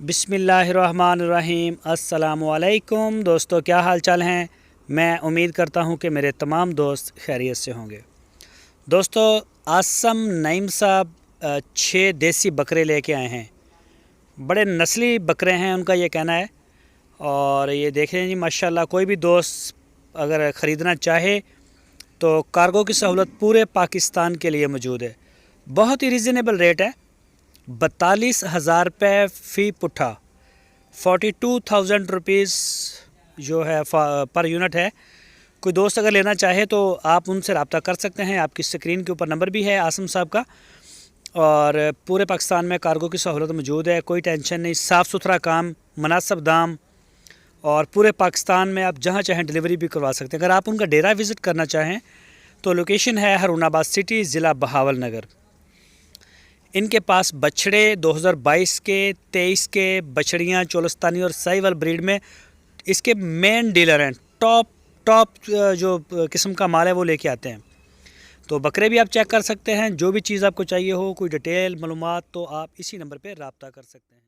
बिस्मिल्लाहिर्रहमानिर्रहीम। अस्सलामुअलैकुम दोस्तों, क्या हाल चाल हैं। मैं उम्मीद करता हूं कि मेरे तमाम दोस्त खैरियत से होंगे। दोस्तों, आसम नईम साहब 6 देसी बकरे लेके आए हैं। बड़े नस्ली बकरे हैं उनका ये कहना है। और ये देखें जी, माशाल्लाह, कोई भी दोस्त अगर ख़रीदना चाहे तो कार्गो की सहूलत पूरे पाकिस्तान के लिए मौजूद है। बहुत ही रीज़नेबल रेट है, 42,000 रुपये फ़ी पुट्ठा, 42,000 रुपीज़ जो है पर यूनिट है। कोई दोस्त अगर लेना चाहे तो आप उनसे रब्ता कर सकते हैं। आपकी स्क्रीन के ऊपर नंबर भी है आसम साहब का। और पूरे पाकिस्तान में कार्गो की सहूलत मौजूद है, कोई टेंशन नहीं। साफ़ सुथरा काम, मुनासिब दाम, और पूरे पाकिस्तान में आप जहाँ चाहें डिलीवरी भी करवा सकते हैं। अगर आप उनका डेरा विज़िट करना चाहें तो लोकेशन है हरुणाबाद सिटी, ज़िला बहावल नगर। इनके पास बछड़े 2022 के 23 के बछड़ियाँ चोलस्तानी और साहिवाल ब्रीड में इसके मेन डीलर हैं। टॉप जो किस्म का माल है वो लेके आते हैं। तो बकरे भी आप चेक कर सकते हैं। जो भी चीज़ आपको चाहिए हो, कोई डिटेल मालूमात, तो आप इसी नंबर पे रब्ता कर सकते हैं।